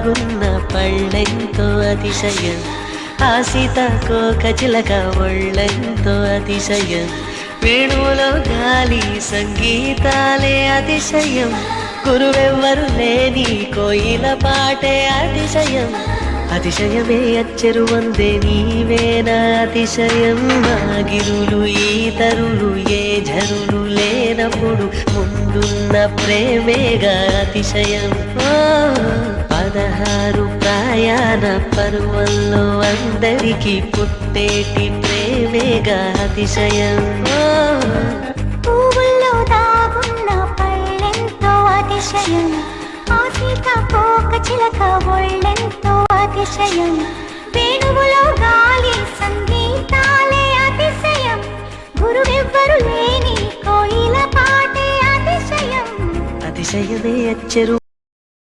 దాగున్న పళ్ళెంతో అతిశయం, ఆ సీతాకోక చిలక ఒళ్ళెంతో అతిశయం, వేణువులో గాలి సంగీతాలే అతిశయం, గురువెవ్వరు లేని కోయిల పాటే అతిశయం, అతిశయమే అచ్చెరు వందే నీవేనా అతిశయం, ఆగిరులు ఈతరులు ఏ ఝరులు లేనప్పుడు ముందున్న ప్రేమేగా అతిశయం. 16 ప్రయాణ పర్వంలో అందరికీ పుట్టేటి ప్రేమేగా అతిశయం. పువ్వుల్లో దాగున్న పళ్ళెంతో అతిశయం, ఆ సీతాకోక చిలక ఒళ్ళెంతో అతిశయం, వేణువులో గాలి సంగీతాలే అతిశయం, గురువెవ్వరు లేని కోయిల పాటే అతిశయం, అతిశయమే అచ్చెరు